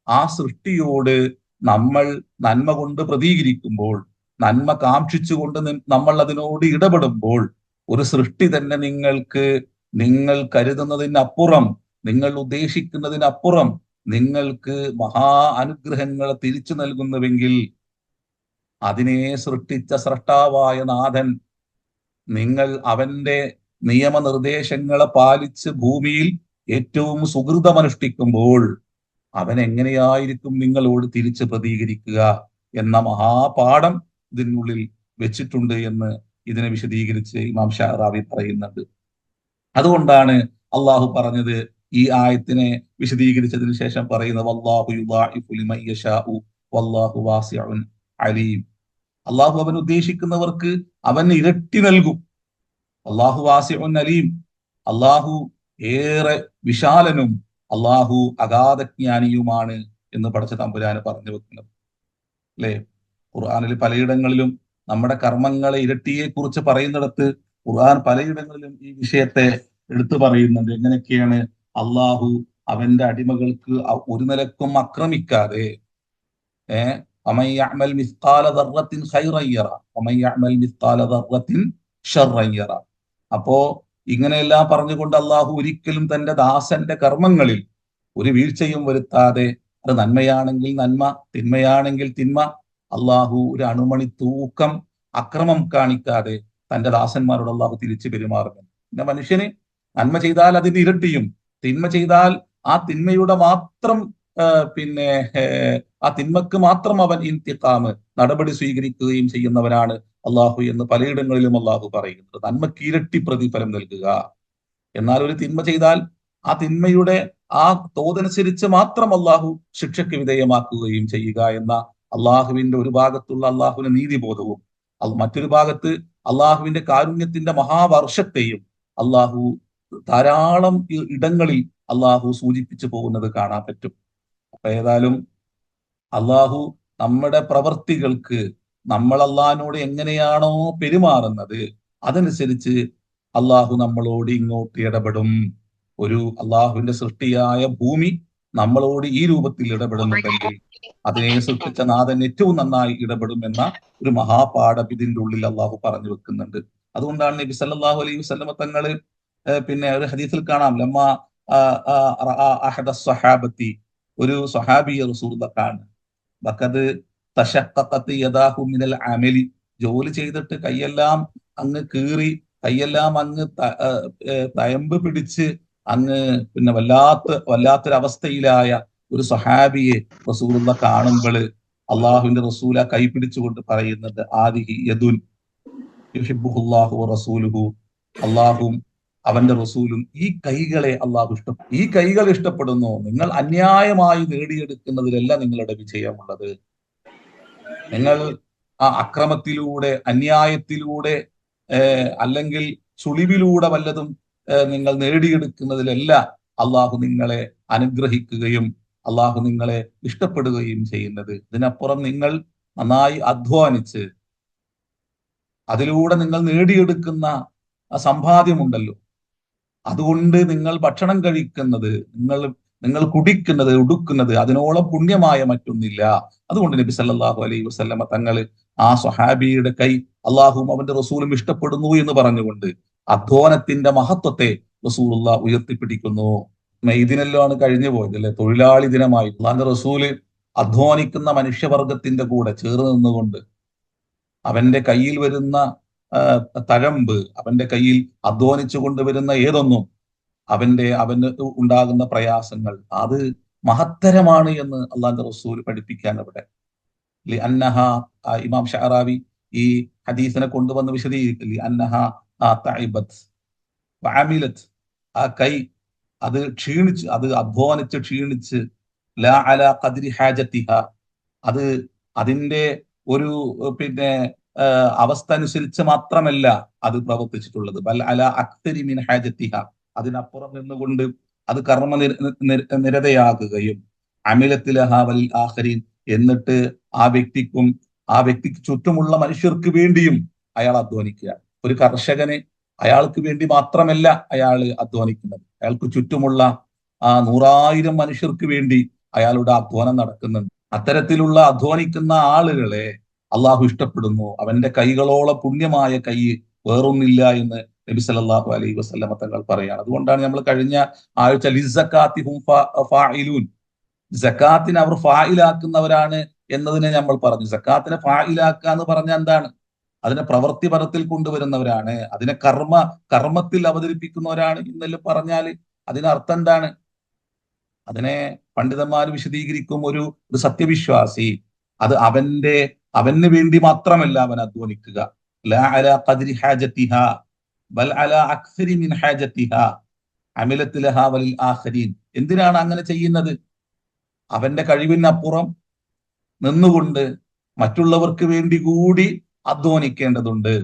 ആ സൃഷ്ടിയോട് നമ്മൾ നന്മ കൊണ്ട് പ്രതികരിക്കുമ്പോൾ, നന്മ കാക്ഷിച്ചുകൊണ്ട് നമ്മൾ അതിനോട് ഇടപെടുമ്പോൾ, ഒരു സൃഷ്ടി തന്നെ നിങ്ങൾ കരുതുന്നതിനപ്പുറം, നിങ്ങൾ ഉദ്ദേശിക്കുന്നതിനപ്പുറം നിങ്ങൾക്ക് മഹാ അനുഗ്രഹങ്ങളെ തിരിച്ചു നൽകുന്നുവെങ്കിൽ അതിനെ സൃഷ്ടിച്ച സ്രഷ്ടാവായ നാഥൻ നിങ്ങൾ അവന്റെ നിയമനിർദ്ദേശങ്ങളെ പാലിച്ച് ഭൂമിയിൽ ഏറ്റവും സുഹൃതമനുഷ്ഠിക്കുമ്പോൾ അവൻ എങ്ങനെയായിരിക്കും നിങ്ങളോട് തിരിച്ച് പ്രതികരിക്കുക എന്ന മഹാപാഠം ഇതിനുള്ളിൽ വെച്ചിട്ടുണ്ട് എന്ന് ഇതിനെ വിശദീകരിച്ച് ഇമാം ഷഅറാവി പറയുന്നുണ്ട്. അതുകൊണ്ടാണ് അള്ളാഹു പറഞ്ഞത്, ഈ ആയത്തിനെ വിശദീകരിച്ചതിന് ശേഷം പറയുന്നത് വല്ലാഹു യുദാഇഫു ലിമൻ യശാഉ വല്ലാഹു വാസിഉൻ അലീം, അള്ളാഹു അവൻ ഉദ്ദേശിക്കുന്നവർക്ക് അവൻ ഇരട്ടി നൽകും. അള്ളാഹു വാസിഉൻ അലീം, അള്ളാഹു ഏറെ വിശാലനും അള്ളാഹു അഗാധജ്ഞാനിയുമാണ് എന്ന് പടച്ച തമ്പുരാന് പറഞ്ഞു വെക്കുന്നത്. അല്ലെ, ഖുർആനിൽ പലയിടങ്ങളിലും നമ്മുടെ കർമ്മങ്ങളെ ഇരട്ടിയെ കുറിച്ച് പറയുന്നിടത്ത് ഖുർആൻ പലയിടങ്ങളിലും ഈ വിഷയത്തെ എടുത്തു പറയുന്നുണ്ട്. എങ്ങനെയൊക്കെയാണ് അള്ളാഹു അവന്റെ അടിമകൾക്ക് ഒരു നിലക്കും ആക്രമിക്കാതെ ومن يعمل مثقال ذرة خيرا يره ومن يعمل مثقال ذرة شرا يره. അപ്പോ ഇങ്ങനെയെല്ലാം പറഞ്ഞുകൊണ്ട് അള്ളാഹു ഒരിക്കലും തന്റെ ദാസന്റെ കർമ്മങ്ങളിൽ ഒരു വീഴ്ചയും വരുത്താതെ അത് നന്മയാണെങ്കിൽ നന്മ, തിന്മയാണെങ്കിൽ തിന്മ. അള്ളാഹു ഒരു അണുമണി തൂക്കം അക്രമം കാണിക്കാതെ തന്റെ ദാസന്മാരോട് അള്ളാഹു തിരിച്ചു പെരുമാറുന്നു. പിന്നെ മനുഷ്യന് നന്മ ചെയ്താൽ അതിന് ഇരട്ടിയും, തിന്മ ചെയ്താൽ ആ തിന്മയുടെ മാത്രം പിന്നെ ആ തിന്മക്ക് മാത്രം അവൻ ഇന്തിഖാമ് നടപടി സ്വീകരിക്കുകയും ചെയ്യുന്നവനാണ് അള്ളാഹു എന്ന് പലയിടങ്ങളിലും അള്ളാഹു പറയുന്നത്. നന്മക്ക് ഇരട്ടി പ്രതിഫലം നൽകുക. എന്നാൽ ഒരു തിന്മ ചെയ്താൽ ആ തിന്മയുടെ ആ തോതനുസരിച്ച് മാത്രം അള്ളാഹു ശിക്ഷയ്ക്ക് വിധേയമാക്കുകയും ചെയ്യുക എന്ന അള്ളാഹുവിന്റെ ഒരു ഭാഗത്തുള്ള അള്ളാഹുവിന്റെ നീതിബോധവും മറ്റൊരു ഭാഗത്ത് അള്ളാഹുവിന്റെ കാരുണ്യത്തിന്റെ മഹാവർഷത്തെയും അള്ളാഹു ധാരാളം ഇടങ്ങളിൽ അള്ളാഹു സൂചിപ്പിച്ചു പോകുന്നത് കാണാൻ പറ്റും. അപ്പൊ ഏതായാലും അള്ളാഹു നമ്മുടെ പ്രവർത്തികൾക്ക് നമ്മൾ അള്ളാഹിനോട് എങ്ങനെയാണോ പെരുമാറുന്നത് അതനുസരിച്ച് അള്ളാഹു നമ്മളോട് ഇങ്ങോട്ട് ഇടപെടും. ഒരു അള്ളാഹുവിന്റെ സൃഷ്ടിയായ ഭൂമി നമ്മളോട് ഈ രൂപത്തിൽ ഇടപെടുന്നുണ്ടെങ്കിൽ അതിനെ സൃഷ്ടിച്ച നാഥൻ ഏറ്റവും നന്നായി ഇടപെടും എന്ന ഒരു മഹാപാഠം ഇതിന്റെ ഉള്ളിൽ അള്ളാഹു പറഞ്ഞു വെക്കുന്നുണ്ട്. അതുകൊണ്ടാണ് നബി സല്ലല്ലാഹു അലൈഹി വസല്ലമ തങ്ങള് പിന്നെ ഒരു ഹദീസിൽ കാണാം, ലമ്മ സ്വഹാബത്തി, ഒരു സ്വഹാബിയെ റസൂലുള്ളാഹി കാണും, ബഖദ് തശഖഖത് യദാഹു മിനൽ അമലി, ജോലി ചെയ്തിട്ട് കൈയെല്ലാം അങ്ങ് കീറി, കൈയെല്ലാം അങ്ങ് തയമ്പ് പിടിച്ച് അങ്ങ് പിന്നെ വല്ലാത്തൊരവസ്ഥയിലായ ഒരു സ്വഹാബിയെ റസൂലുള്ളാഹി കാണുമ്പോൾ അള്ളാഹുവിന്റെ റസൂല കൈ പിടിച്ചുകൊണ്ട് പറയുന്നത്, ആദിഹി യദുൻ യുഹിബ്ബുഹുല്ലാഹു വറസൂലുഹു, അള്ളാഹും അവന്റെ റസൂലും ഈ കൈകളെ ഈ കൈകൾ ഇഷ്ടപ്പെടുന്നു. നിങ്ങൾ അന്യായമായി നേടിയെടുക്കുന്നതിലല്ല നിങ്ങളുടെ വിജയമുള്ളത്. നിങ്ങൾ ആ അക്രമത്തിലൂടെ, അന്യായത്തിലൂടെ അല്ലെങ്കിൽ ചുളിവിലൂടെ വല്ലതും നിങ്ങൾ നേടിയെടുക്കുന്നതിലല്ല അള്ളാഹു നിങ്ങളെ അനുഗ്രഹിക്കുകയും അള്ളാഹു നിങ്ങളെ ഇഷ്ടപ്പെടുകയും ചെയ്യുന്നത്. ഇതിനപ്പുറം നിങ്ങൾ നന്നായി അധ്വാനിച്ച് അതിലൂടെ നിങ്ങൾ നേടിയെടുക്കുന്ന സമ്പാദ്യമുണ്ടല്ലോ, അതുകൊണ്ട് നിങ്ങൾ ഭക്ഷണം കഴിക്കുന്നത്, നിങ്ങൾ കുടിക്കുന്നത്, ഉടുക്കുന്നത്, അതിനോളം പുണ്യമായ മറ്റൊന്നില്ല. അതുകൊണ്ട് നബി സല്ലല്ലാഹു അലൈഹി വസല്ലമ തങ്ങൾ ആ സ്വഹാബിയുടെ കൈ അള്ളാഹുവും അവന്റെ റസൂലും ഇഷ്ടപ്പെടുന്നു എന്ന് പറഞ്ഞുകൊണ്ട് അധ്വാനത്തിന്റെ മഹത്വത്തെ റസൂലുള്ളാഹി ഉയർത്തിപ്പിടിക്കുന്നു. ഇതിനെല്ലാം കഴിഞ്ഞു പോയത് അല്ലെ, തൊഴിലാളി ദിനമായി അള്ളാഹുവിന്റെ റസൂല് അധ്വാനിക്കുന്ന മനുഷ്യവർഗത്തിന്റെ കൂടെ ചേർന്ന് നിന്നുകൊണ്ട് അവന്റെ കയ്യിൽ വരുന്ന തഴമ്പ്, അവന്റെ കയ്യിൽ അധ്വാനിച്ചു കൊണ്ടുവരുന്ന ഏതൊന്നും, അവന് ഉണ്ടാകുന്ന പ്രയാസങ്ങൾ അത് മഹത്തരമാണ് എന്ന് അള്ളാഹുവിന്റെ റസൂൽ പഠിപ്പിക്കാൻ അവിടെ അന്നഹ, ഇമാം ഷഅറാവി ഈ ഹദീസിനെ കൊണ്ടുവന്ന് വിശദീകരിക്കില്ലേ, അന്നഹ ആ കൈ അത് ക്ഷീണിച്ച്, അത് അധ്വാനിച്ച് ക്ഷീണിച്ച്, ലാ അലാ ഖദ്രി ഹാജത്തിഹ, അത് അതിന്റെ ഒരു പിന്നെ അവസ്ഥ അനുസരിച്ച് മാത്രമല്ല അത് പ്രവർത്തിച്ചിട്ടുള്ളത്, ബൽ അലാ അക്തരി മിൻ ഹാജത്തിഹ, അതിനപ്പുറം നിന്നുകൊണ്ട് അത് കർമ്മ നിരതയാകുകയും, അമിലത്തിലഹ വൽ ആഖരീൻ, എന്നിട്ട് ആ വ്യക്തിക്ക് ചുറ്റുമുള്ള മനുഷ്യർക്ക് വേണ്ടിയും അയാൾ അധ്വാനിക്കുക. ഒരു കർഷകന് അയാൾക്ക് വേണ്ടി മാത്രമല്ല അയാൾ അധ്വാനിക്കുന്നത്, അയാൾക്ക് ചുറ്റുമുള്ള ആ 100,000 മനുഷ്യർക്ക് വേണ്ടി അയാളുടെ അധ്വാനം നടക്കുന്നുണ്ട്. അത്തരത്തിലുള്ള അധ്വാനിക്കുന്ന ആളുകളെ അള്ളാഹു ഇഷ്ടപ്പെടുന്നു. അവന്റെ കൈകളോളം പുണ്യമായ കൈ വേറൊന്നില്ല എന്ന് നബി സല്ലല്ലാഹു അലൈഹി വസല്ലമ തങ്ങൾ പറയാണ്. അതുകൊണ്ടാണ് നമ്മൾ കഴിഞ്ഞ ആഴ്ച ലിസ്സക്കാത്തിഹും ഫാഇലൂൻ, സക്കാത്തിനെ അവർ ഫായിലാക്കുന്നവരാണ് എന്നതിനെ നമ്മൾ പറഞ്ഞു. സക്കാത്തിനെ ഫായിലാക്കുക എന്ന് പറഞ്ഞാൽ എന്താണ്? അതിനെ പ്രവൃത്തി പരത്തിൽ കൊണ്ടുവരുന്നവരാണ്, അതിനെ കർമ്മത്തിൽ അവതരിപ്പിക്കുന്നവരാണ് എന്നെല്ലാം പറഞ്ഞാൽ അതിനർത്ഥം എന്താണ്? അതിനെ പണ്ഡിതന്മാർ വിശദീകരിക്കും, ഒരു സത്യവിശ്വാസി അത് അവന് വേണ്ടി മാത്രമല്ല അവൻ അധ്വാനിക്കുക, ലാ അലാ ഖദ്രി ഹാജത്തിഹ ബൽ അലാ അക്സരി മിൻ ഹാജത്തിഹ അമിലത്ത് ലഹാ വലിൽ ആഖരീൻ. എന്തിനാണ് അങ്ങനെ ചെയ്യുന്നത്? അവന്റെ കഴിവിനപ്പുറം നിന്നുകൊണ്ട് മറ്റുള്ളവർക്ക് വേണ്ടി കൂടി അധ്വാനിക്കേണ്ടതുണ്ട്.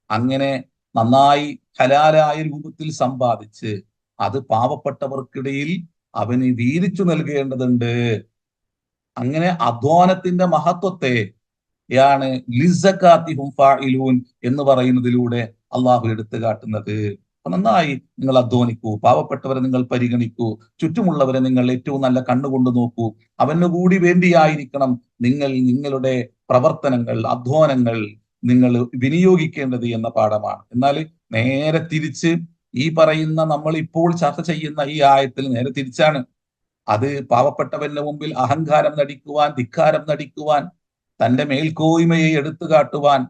അങ്ങനെ നന്നായി ഹലാലായ രൂപത്തിൽ സമ്പാദിച്ച് അത് പാവപ്പെട്ടവർക്കിടയിൽ അവന് വീതിച്ചു നൽകേണ്ടതുണ്ട്. അങ്ങനെ അധ്വാനത്തിന്റെ മഹത്വത്തെ യാണ് ലിസ്സക്കാത്തിഹും ഫാഇലൂൻ എന്ന് പറയുന്നതിലൂടെ അള്ളാഹു എടുത്തു കാട്ടുന്നത്. നന്നായി നിങ്ങൾ അധ്വാനിക്കൂ, പാവപ്പെട്ടവരെ നിങ്ങൾ പരിഗണിക്കൂ, ചുറ്റുമുള്ളവരെ നിങ്ങൾ ഏറ്റവും നല്ല കണ്ണുകൊണ്ട് നോക്കൂ, അവന് കൂടി വേണ്ടിയായിരിക്കണം നിങ്ങളുടെ പ്രവർത്തനങ്ങൾ, അധ്വാനങ്ങൾ നിങ്ങൾ വിനിയോഗിക്കേണ്ടത് എന്ന പാഠമാണ്. എന്നാൽ നേരെ തിരിച്ച് ഈ പറയുന്ന നമ്മൾ ഇപ്പോൾ ചർച്ച ചെയ്യുന്ന ഈ ആയത്തിൽ നേരെ തിരിച്ചാണ്. അത് പാവപ്പെട്ടവന്റെ മുമ്പിൽ അഹങ്കാരം നടിക്കുവാൻ, ധിക്കാരം നടിക്കുവാൻ, തന്റെ മേൽക്കോയ്മയെ എടുത്തു കാട്ടുവാൻ,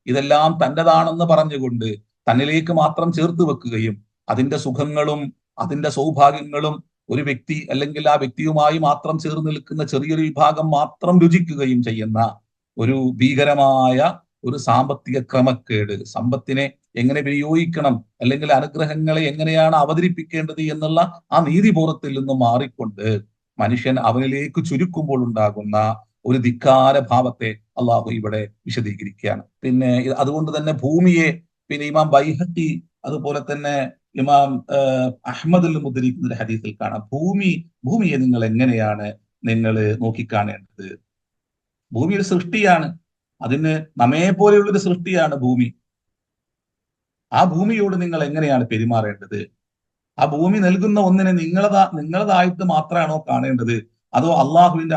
ഇതെല്ലാം തൻ്റെതാണെന്ന് പറഞ്ഞുകൊണ്ട് തന്നിലേക്ക് മാത്രം ചേർത്ത് വെക്കുകയും അതിന്റെ സുഖങ്ങളും അതിന്റെ സൗഭാഗ്യങ്ങളും ഒരു വ്യക്തി അല്ലെങ്കിൽ ആ വ്യക്തിയുമായി മാത്രം ചേർന്ന് നിൽക്കുന്ന ചെറിയൊരു വിഭാഗം മാത്രം രുചിക്കുകയും ചെയ്യുന്ന ഒരു ഭീകരമായ ഒരു സാമ്പത്തിക ക്രമക്കേട്, സമ്പത്തിനെ എങ്ങനെ വിനിയോഗിക്കണം അല്ലെങ്കിൽ അനുഗ്രഹങ്ങളെ എങ്ങനെയാണ് അവതരിപ്പിക്കേണ്ടത് എന്നുള്ള ആ നീതിബോധത്തിൽ നിന്ന് മാറിക്കൊണ്ട് മനുഷ്യൻ അവനിലേക്ക് ചുരുക്കുമ്പോൾ ഉണ്ടാകുന്ന ഒരു ധിക്കാര ഭാവത്തെ അള്ളാഹു ഇവിടെ വിശദീകരിക്കുകയാണ്. പിന്നെ അതുകൊണ്ട് തന്നെ ഭൂമിയെ, പിന്നെ ഇമാം ബൈഹഖി അതുപോലെ തന്നെ ഇമാം അഹ്മദിൽ ഉദ്ധരിക്കുന്ന ഒരു ഹദീസിൽ കാണാം, ഭൂമിയെ നിങ്ങൾ എങ്ങനെയാണ് നിങ്ങൾ നോക്കിക്കാണേണ്ടത്. ഭൂമി ഒരു സൃഷ്ടിയാണ്, അതിന് നമ്മെ പോലെയുള്ളൊരു സൃഷ്ടിയാണ് ഭൂമി. ആ ഭൂമിയോട് നിങ്ങൾ എങ്ങനെയാണ് പെരുമാറേണ്ടത്? ആ ഭൂമി നൽകുന്ന ഒന്നിനെ നിങ്ങളതായിട്ട് മാത്രമാണോ കാണേണ്ടത്, അതോ അള്ളാഹുവിന്റെ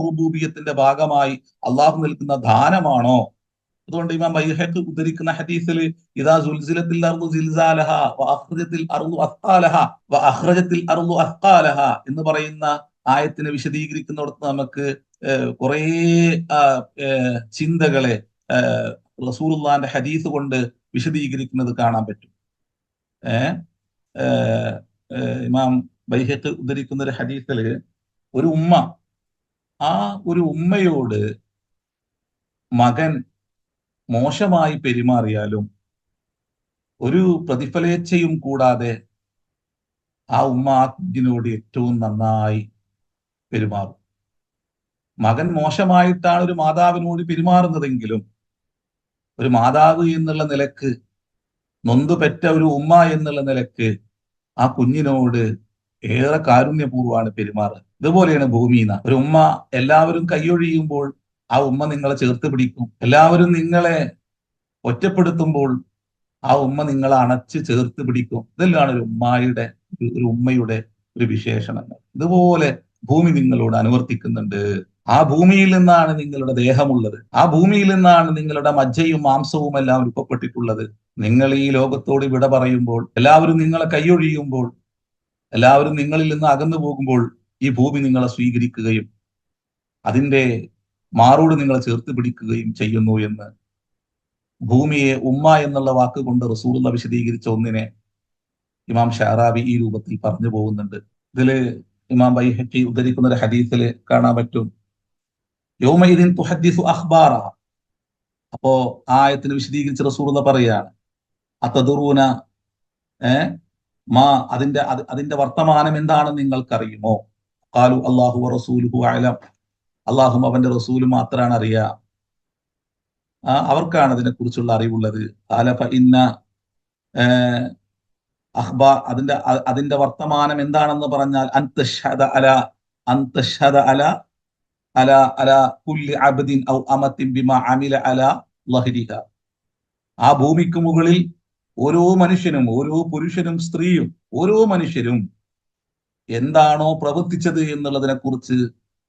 റുബൂബിയത്തിന്റെ ഭാഗമായി അള്ളാഹു നൽകുന്ന ദാനമാണോ? അതുകൊണ്ട് ഇമാം ബൈഹഖി ഉദ്ധരിക്കുന്ന ഹദീസിൽ ഇദാ സുൽസിലത്തിൽ അർളു സിൽസാലഹ വ അഖ്റജത്തിൽ അർളു അസ്ഖാലഹ വ അഖ്റജത്തിൽ അർളു അസ്ഖാലഹ എന്ന് പറയുന്ന ആയത്തിനെ വിശദീകരിക്കുന്നിടത്ത് നമുക്ക് കുറേ ചിന്തകളെ റസൂലുള്ളാഹിന്റെ ഹദീസ് കൊണ്ട് വിശദീകരിക്കുന്നത് കാണാൻ പറ്റും. ഇമാം ബൈഹഖി ഉദ്ധരിക്കുന്ന ഒരു ഹദീസില് ഒരു ഉമ്മ, ആ ഒരു ഉമ്മയോട് മകൻ മോശമായി പെരുമാറിയാലും ഒരു പ്രതിഫലേച്ഛയും കൂടാതെ ആ ഉമ്മ ആ കുഞ്ഞിനോട് ഏറ്റവും നന്നായി പെരുമാറും. മകൻ മോശമായിട്ടാണ് ഒരു മാതാവിനോട് പെരുമാറുന്നതെങ്കിലും ഒരു മാതാവ് എന്നുള്ള നിലക്ക്, നൊന്തു പെറ്റ ഒരു ഉമ്മ എന്നുള്ള നിലക്ക് ആ കുഞ്ഞിനോട് ഏറെ കാരുണ്യപൂർവ്വമാണ് പെരുമാറുക. ഇതുപോലെയാണ് ഭൂമിന്ന്. ഒരു ഉമ്മ എല്ലാവരും കൈയൊഴിയുമ്പോൾ ആ ഉമ്മ നിങ്ങളെ ചേർത്ത് പിടിക്കും. എല്ലാവരും നിങ്ങളെ ഒറ്റപ്പെടുത്തുമ്പോൾ ആ ഉമ്മ നിങ്ങളെ അണച്ച് ചേർത്ത് പിടിക്കും. ഇതെല്ലാം ഒരു ഉമ്മയുടെ ഒരു വിശേഷണങ്ങൾ. ഇതുപോലെ ഭൂമി നിങ്ങളോട് അനുവർത്തിക്കുന്നുണ്ട്. ആ ഭൂമിയിൽ നിന്നാണ് നിങ്ങളുടെ ദേഹമുള്ളത്. ആ ഭൂമിയിൽ നിന്നാണ് നിങ്ങളുടെ മജ്ജയും മാംസവും എല്ലാം രൂപപ്പെട്ടിട്ടുള്ളത്. നിങ്ങൾ ഈ ലോകത്തോട് വിട പറയുമ്പോൾ, എല്ലാവരും നിങ്ങളെ കൈയൊഴിയുമ്പോൾ, എല്ലാവരും നിങ്ങളിൽ നിന്ന് അകന്നു പോകുമ്പോൾ ഈ ഭൂമി നിങ്ങളെ സ്വീകരിക്കുകയും അതിന്റെ മാറോട് നിങ്ങളെ ചേർത്ത് പിടിക്കുകയും ചെയ്യുന്നു എന്ന് ഭൂമിയെ ഉമ്മ എന്നുള്ള വാക്ക് കൊണ്ട് റസൂലുള്ള വിശദീകരിച്ച ഒന്നിനെ ഇമാം ഷാറാബി ഈ രൂപത്തിൽ പറഞ്ഞു പോകുന്നുണ്ട്. ഇതില് ഇമാം ബൈഹഖി ഉദ്ധരിക്കുന്ന ഒരു ഹദീസിൽ കാണാൻ പറ്റും, യൗമഇദിൻ തുഹദ്ദിസു അഖ്ബാറ. അപ്പോ ആ ആയത്തിന് വിശദീകരിച്ച് റസൂലുള്ള പറയാണ്, അതദറൂന അതിന്റെ വർത്തമാനം എന്താണെന്ന് നിങ്ങൾക്കറിയുമോ? ഖാലു അല്ലാഹു വറസൂലുഹു അഅലം. അള്ളാഹും അവന്റെ റസൂലും മാത്രമാണ് അറിയുക, അവർക്കാണ് അതിനെ കുറിച്ചുള്ള അറിവുള്ളത്. അതിന്റെ വർത്തമാനം എന്താണെന്ന് പറഞ്ഞാൽ ആ ഭൂമിക്ക് മുകളിൽ ഓരോ മനുഷ്യനും, ഓരോ പുരുഷനും സ്ത്രീയും, ഓരോ മനുഷ്യരും എന്താണോ പ്രവർത്തിച്ചത് എന്നുള്ളതിനെ കുറിച്ച്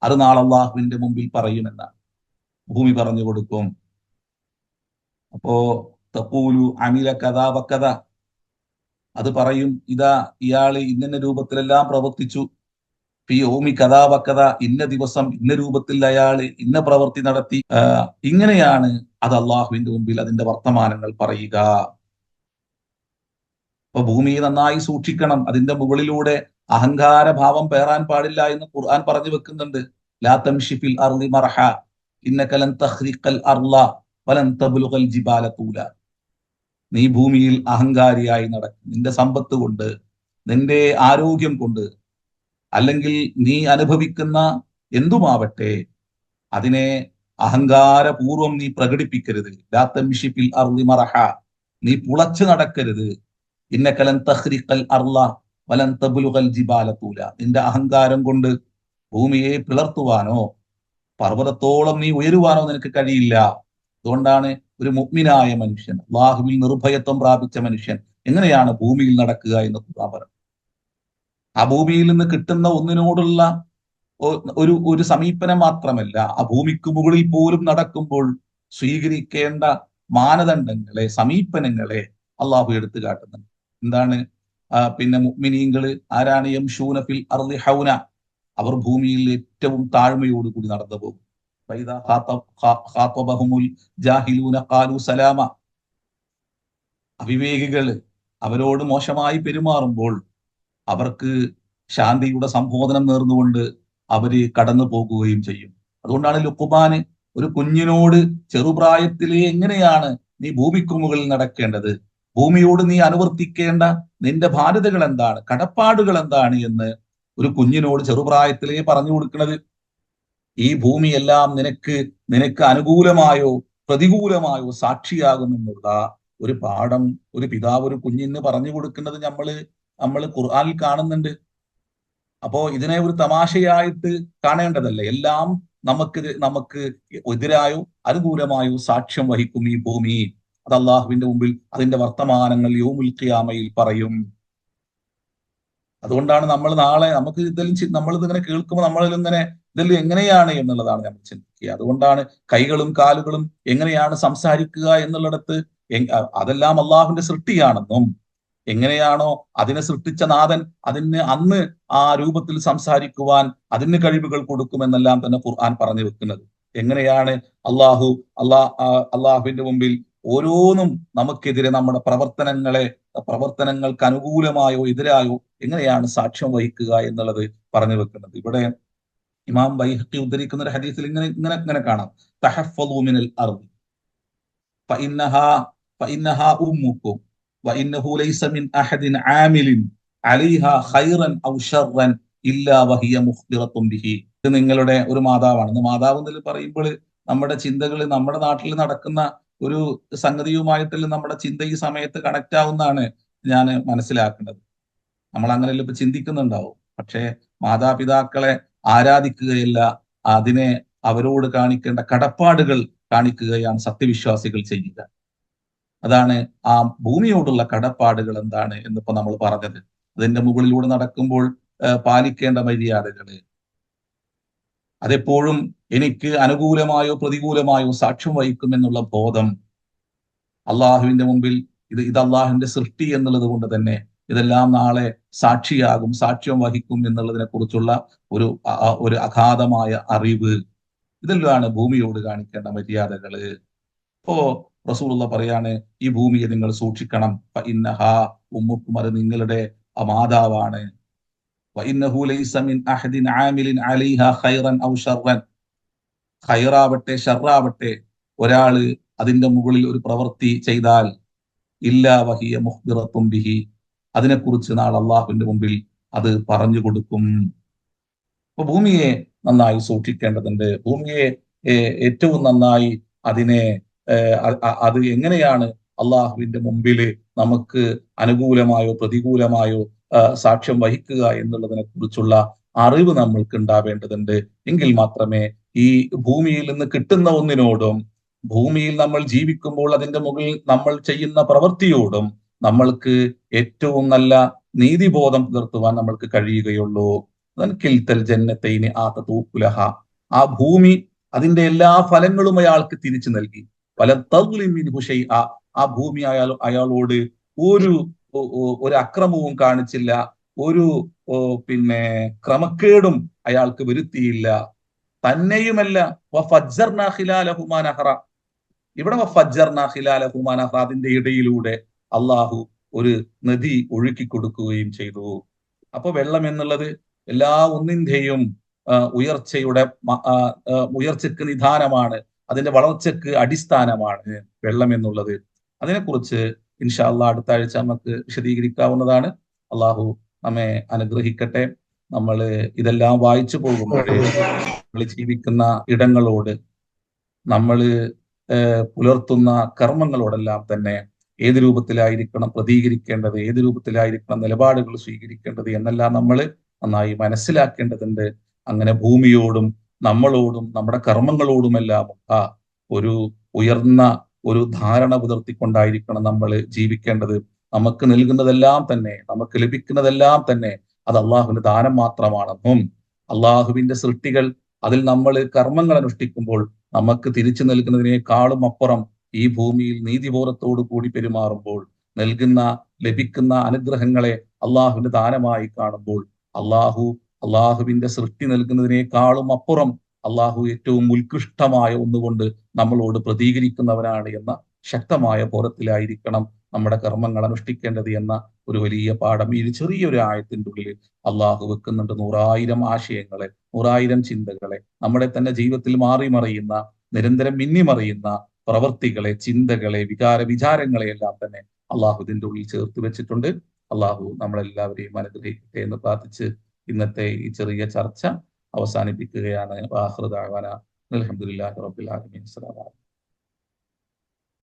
അത് നാളെ അള്ളാഹുവിന്റെ മുമ്പിൽ പറയുമെന്നാണ് ഭൂമി പറഞ്ഞു കൊടുക്കും. അപ്പോ തഖൂലു അമില കഥാ വക്കഥ, അത് പറയും, ഇതാ ഇയാള് ഇന്ന രൂപത്തിലെല്ലാം പ്രവർത്തിച്ചു, ഫി യൗമി കഥാ വക്കഥ, ഇന്ന ദിവസം ഇന്ന രൂപത്തിൽ അയാള് ഇന്ന പ്രവൃത്തി നടത്തി. ഇങ്ങനെയാണ് അത് അള്ളാഹുവിന്റെ മുമ്പിൽ അതിന്റെ വർത്തമാനങ്ങൾ പറയുക. അപ്പൊ ഭൂമിയെ നന്നായി സൂക്ഷിക്കണം. അതിന്റെ മുകളിലൂടെ അഹങ്കാര ഭാവം പേറാൻ പാടില്ല എന്ന് ഖുർആൻ പറഞ്ഞു വെക്കുന്നുണ്ട്. ലാ തംശി ഫിൽ അർളി മർഹ ഇന്നക ലൻ തഖ്രിഖൽ അർള വലൻ തബ്ലുഗൽ ജിബാല തൂല. നീ ഭൂമിയിൽ അഹങ്കാരിയായി നടക്കും. നിന്റെ സമ്പത്ത് കൊണ്ട്, നിന്റെ ആരോഗ്യം കൊണ്ട്, അല്ലെങ്കിൽ നീ അനുഭവിക്കുന്ന എന്തുമാവട്ടെ അതിനെ അഹങ്കാരപൂർവം നീ പ്രകടിപ്പിക്കരുത്. ലാ തംശി ഫിൽ അർളി മർഹ, നീ പുളച്ചു നടക്കരുത്. ഇന്നക ലൻ തഖ്രിഖൽ അർള വലൻ തബ്ലുഗൽ ജിബാല തൂല. നിന്റെ അഹങ്കാരം കൊണ്ട് ഭൂമിയെ പിളർത്തുവാനോ പർവ്വതത്തോളം നീ ഉയരുവാനോ നിനക്ക് കഴിയില്ല. അതുകൊണ്ടാണ് ഒരു മുഅ്മിനായ മനുഷ്യൻ, അല്ലാഹുവിൽ നിർഭയത്വം പ്രാപിച്ച മനുഷ്യൻ എങ്ങനെയാണ് ഭൂമിയിൽ നടക്കുക എന്ന് ഖുർആൻ പറഞ്ഞു. ആ ഭൂമിയിൽ നിന്ന് കിട്ടുന്ന ഒന്നിനോടുള്ള ഒരു സമീപനം മാത്രമല്ല, ആ ഭൂമിക്ക് മുകളിൽ പോലും നടക്കുമ്പോൾ സ്വീകരിക്കേണ്ട മാനദണ്ഡങ്ങളെ, സമീപനങ്ങളെ അള്ളാഹു എടുത്തു കാട്ടുന്നുണ്ട്. എന്താണ്? പിന്നെ മുഅ്മിനീങ്ങൾ ആരാണ്? യംശൂന ഫിൽ അർളി ഹൗന, അവർ ഭൂമിയിൽ ഏറ്റവും താഴ്മയോടുകൂടി നടന്നു പോകും. അവിവേകികൾ അവരോട് മോശമായി പെരുമാറുമ്പോൾ അവർക്ക് ശാന്തിയുടെ സംബോധനം നേർന്നുകൊണ്ട് അവര് കടന്നു പോകുകയും ചെയ്യും. അതുകൊണ്ടാണ് ലുഖ്മാന് ഒരു കുഞ്ഞിനോട് ചെറുപ്രായത്തിലെ എങ്ങനെയാണ് നീ ഭൂമിക്കു മുകളിൽ നടക്കേണ്ടത്, ഭൂമിയോട് നീ അനുവർത്തിക്കേണ്ട നിന്റെ ബാധ്യതകൾ എന്താണ്, കടപ്പാടുകൾ എന്താണ് എന്ന് ഒരു കുഞ്ഞിനോട് ചെറുപ്രായത്തിലേ പറഞ്ഞു കൊടുക്കുന്നത്. ഈ ഭൂമിയെല്ലാം നിനക്ക് അനുകൂലമായോ പ്രതികൂലമായോ സാക്ഷിയാകുമെന്നുള്ള ഒരു പാഠം ഒരു പിതാവ് ഒരു കുഞ്ഞിന് പറഞ്ഞു കൊടുക്കുന്നത് നമ്മൾ ഖുർആനിൽ കാണുന്നുണ്ട്. അപ്പോ ഇതിനെ ഒരു തമാശയായിട്ട് കാണേണ്ടതല്ല. എല്ലാം നമുക്ക് എതിരായോ അനുകൂലമായോ സാക്ഷ്യം വഹിക്കും ഈ ഭൂമി. അത് അള്ളാഹുവിന്റെ മുമ്പിൽ അതിന്റെ വർത്തമാനങ്ങൾ യൗമുൽ ഖിയാമയിൽ പറയും. അതുകൊണ്ടാണ് നമ്മൾ നാളെ നമുക്ക് നമ്മളിതിങ്ങനെ കേൾക്കുമ്പോൾ നമ്മളിങ്ങനെ ഇതെല്ലാം എങ്ങനെയാണ് എന്നുള്ളതാണ് നമ്മൾ ചിന്തിക്കുക. അതുകൊണ്ടാണ് കൈകളും കാലുകളും എങ്ങനെയാണ് സംസാരിക്കുക എന്നുള്ളിടത്ത് അതെല്ലാം അള്ളാഹുവിന്റെ സൃഷ്ടിയാണെന്നും എങ്ങനെയാണോ അതിനെ സൃഷ്ടിച്ച നാഥൻ അതിന് അന്ന് ആ രൂപത്തിൽ സംസാരിക്കുവാൻ അതിന് കഴിവുകൾ കൊടുക്കുമെന്നെല്ലാം തന്നെ ഖുർആൻ പറഞ്ഞു വെക്കുന്നത്. എങ്ങനെയാണ് അള്ളാഹുവിന്റെ മുമ്പിൽ ഓരോന്നും നമുക്കെതിരെ നമ്മുടെ പ്രവർത്തനങ്ങൾക്ക് അനുകൂലമായോ എതിരായോ എങ്ങനെയാണ് സാക്ഷ്യം വഹിക്കുക എന്നുള്ളത് പറഞ്ഞു വെക്കുന്നത്. ഇവിടെ ഇമാം ബൈഹഖി ഉദ്ധരിക്കുന്ന ഒരു ഹദീസിൽ ഇങ്ങനെ കാണാം, തഹഫ്ഫളൂ മിനൽ അർദ് ഫഇന്നഹാ ഉമ്മുക്കും വഇന്നഹു ലൈസ മിൻ അഹദിൻ ആമിലിൻ അലൈഹാ ഖൈറൻ ഔ ശർറൻ ഇല്ലാ വഹിയ മുഖ്ബിറത്തുൻ ബിഹി. ഇത് നിങ്ങളുടെ ഒരു മാതാവാണ്. മാതാവ് എന്ന് പറയുമ്പോൾ നമ്മുടെ ചിന്തകൾ നമ്മുടെ നാട്ടിൽ നടക്കുന്ന ഒരു സംഗതിയുമായിട്ടല്ല നമ്മുടെ ചിന്ത ഈ സമയത്ത് കണക്ട് ആവുന്നതാണ് ഞാൻ മനസ്സിലാക്കുന്നത്. നമ്മൾ അങ്ങനെയല്ല ഇപ്പൊ ചിന്തിക്കുന്നുണ്ടാവും. പക്ഷേ മാതാപിതാക്കളെ ആരാധിക്കുകയല്ല, അതിനെ അവരോട് കാണിക്കേണ്ട കടപ്പാടുകൾ കാണിക്കുകയാണ് സത്യവിശ്വാസികൾ ചെയ്യുക. അതാണ് ആ ഭൂമിയോടുള്ള കടപ്പാടുകൾ എന്താണ് എന്നിപ്പോ നമ്മൾ പറഞ്ഞത്. അതിന്റെ മുകളിലൂടെ നടക്കുമ്പോൾ പാലിക്കേണ്ട മര്യാദകള് അതെപ്പോഴും എനിക്ക് അനുകൂലമായോ പ്രതികൂലമായോ സാക്ഷ്യം വഹിക്കുമെന്നുള്ള ബോധം അള്ളാഹുവിന്റെ മുമ്പിൽ ഇത് അള്ളാഹുവിന്റെ സൃഷ്ടി എന്നുള്ളത് കൊണ്ട് തന്നെ ഇതെല്ലാം നാളെ സാക്ഷിയാകും, സാക്ഷ്യം വഹിക്കും എന്നുള്ളതിനെ കുറിച്ചുള്ള ഒരു അഗാധമായ അറിവ്, ഇതെല്ലാമാണ് ഭൂമിയോട് കാണിക്കേണ്ട മര്യാദകള്. ഇപ്പോ റസൂലുള്ള പറയാണ്, ഈ ഭൂമിയെ നിങ്ങൾ സൂക്ഷിക്കണം. ഫഇന്നഹാ ഉമ്മുക്കും, അത് നിങ്ങളുടെ മാതാവാണ്. വഇന്നഹു ലൈസ മിൻ അഹദിൻ ആമിലിൻ അലൈഹാ ഖൈറൻ ഔ ശർറൻ, ഖൈറാവട്ടെ ഷർറാവട്ടെ ഒരാള് അതിന്റെ മുകളിൽ ഒരു പ്രവൃത്തി ചെയ്താൽ ഇല്ലാ വഹിയ മുഖ്ബിറത്തുൻ ബിഹി, അതിനെക്കുറിച്ച് നാളെ അള്ളാഹുവിന്റെ മുമ്പിൽ അത് പറഞ്ഞു കൊടുക്കും. അപ്പൊ ഭൂമിയെ നന്നായി സൂക്ഷിക്കേണ്ടതുണ്ട്. ഭൂമിയെ ഏറ്റവും നന്നായി അത് എങ്ങനെയാണ് അള്ളാഹുവിന്റെ മുമ്പിൽ നമുക്ക് അനുകൂലമായോ പ്രതികൂലമായോ സാക്ഷ്യം വഹിക്കുക എന്നുള്ളതിനെ കുറിച്ചുള്ള അറിവ് നമ്മൾക്ക് ഉണ്ടാവേണ്ടതുണ്ട്. എങ്കിൽ മാത്രമേ ഈ ഭൂമിയിൽ നിന്ന് കിട്ടുന്ന ഒന്നിനോടും ഭൂമിയിൽ നമ്മൾ ജീവിക്കുമ്പോൾ അതിന്റെ മുകളിൽ നമ്മൾ ചെയ്യുന്ന പ്രവൃത്തിയോടും നമ്മൾക്ക് ഏറ്റവും നല്ല നീതിബോധം പുലർത്തുവാൻ നമ്മൾക്ക് കഴിയുകയുള്ളൂ. കിൽത്തൽ ജന്നത്തൈനി ആതൂക്കുലഹ, ആ ഭൂമി അതിന്റെ എല്ലാ ഫലങ്ങളും അയാൾക്ക് തിരിച്ചു നൽകി. പല തൗലിമിൻഹുഷൈ, ആ ഭൂമി അയാളോട് ഒരു അക്രമവും കാണിച്ചില്ല, ഒരു ക്രമക്കേടും അയാൾക്ക് വരുത്തിയില്ല. തന്നെയുമല്ല വഫജ്ജർനാ ഖിലാലഹുമാ നഹറ, ഇവിടെ വഫജ്ജർനാ ഖിലാലഹുമാ നഹറ, അതിന്റെ ഇടയിലൂടെ അള്ളാഹു ഒരു നദി ഒഴുക്കി കൊടുക്കുകയും ചെയ്തു. അപ്പൊ വെള്ളം എന്നുള്ളത് എല്ലാ ഒന്നിന്റെയും ഉയർച്ചയ്ക്ക് നിദാനമാണ്, അതിന്റെ വളർച്ചയ്ക്ക് അടിസ്ഥാനമാണ് വെള്ളം എന്നുള്ളത്. അതിനെക്കുറിച്ച് ഇൻഷാ അള്ളാഹ് അടുത്ത ആഴ്ച നമുക്ക് വിശദീകരിക്കാവുന്നതാണ്. അള്ളാഹു നമ്മെ അനുഗ്രഹിക്കട്ടെ. നമ്മൾ ഇതെല്ലാം വായിച്ചു പോകുമ്പോഴേ നമ്മൾ ജീവിക്കുന്ന ഇടങ്ങളോട്, നമ്മൾ പുലർത്തുന്ന കർമ്മങ്ങളോടെല്ലാം തന്നെ ഏത് രൂപത്തിലായിരിക്കണം പ്രതികരിക്കേണ്ടത്, ഏത് രൂപത്തിലായിരിക്കണം നിലപാടുകൾ സ്വീകരിക്കേണ്ടത് എന്നെല്ലാം നമ്മൾ നന്നായി മനസ്സിലാക്കേണ്ടതുണ്ട്. അങ്ങനെ ഭൂമിയോടും നമ്മളോടും നമ്മുടെ കർമ്മങ്ങളോടുമെല്ലാം ഒരു ഉയർന്ന ഒരു ധാരണ പുലർത്തിക്കൊണ്ടായിരിക്കണം നമ്മൾ ജീവിക്കേണ്ടത്. നമുക്ക് നൽകുന്നതെല്ലാം തന്നെ, നമുക്ക് ലഭിക്കുന്നതെല്ലാം തന്നെ അത് അള്ളാഹുവിന്റെ ദാനം മാത്രമാണെന്നും അള്ളാഹുവിന്റെ സൃഷ്ടികൾ അതിൽ നമ്മൾ കർമ്മങ്ങൾ അനുഷ്ഠിക്കുമ്പോൾ നമുക്ക് തിരിച്ചു നൽകുന്നതിനേക്കാളും അപ്പുറം ഈ ഭൂമിയിൽ നീതിബോധത്തോടു കൂടി പെരുമാറുമ്പോൾ ലഭിക്കുന്ന അനുഗ്രഹങ്ങളെ അള്ളാഹുവിന്റെ ദാനമായി കാണുമ്പോൾ അള്ളാഹുവിന്റെ സൃഷ്ടി നൽകുന്നതിനേക്കാളും അപ്പുറം അള്ളാഹു ഏറ്റവും ഉത്കൃഷ്ടമായ ഒന്നുകൊണ്ട് നമ്മളോട് പ്രതികരിക്കുന്നവനാണ് എന്ന ശക്തമായ ബോധത്തിലായിരിക്കണം നമ്മുടെ കർമ്മങ്ങൾ അനുഷ്ഠിക്കേണ്ടത് എന്ന ഒരു വലിയ പാഠം ഈ ചെറിയൊരു ആയത്തിന്റെ ഉള്ളിൽ അള്ളാഹു വെക്കുന്നുണ്ട്. 100,000 ആശയങ്ങളെ, 100,000 ചിന്തകളെ, നമ്മുടെ തന്നെ ജീവിതത്തിൽ മാറി മറിയുന്ന, നിരന്തരം മിന്നിമറിയുന്ന പ്രവർത്തികളെ, ചിന്തകളെ, വിചാരങ്ങളെ എല്ലാം തന്നെ അള്ളാഹു ഇതിന്റെ ഉള്ളിൽ ചേർത്ത് വെച്ചിട്ടുണ്ട്. അള്ളാഹു നമ്മളെല്ലാവരെയും അനുഗ്രഹിക്കട്ടെ എന്ന് പ്രാർത്ഥിച്ച് ഇന്നത്തെ ഈ ചെറിയ ചർച്ച അവസാനിപ്പിക്കുകയാണ്. ആഖിറു ദഅ്വാനാ അൽഹംദുലില്ലാഹി റബ്ബിൽ ആലമീൻ. അസ്സലാമു അലൈക്കും.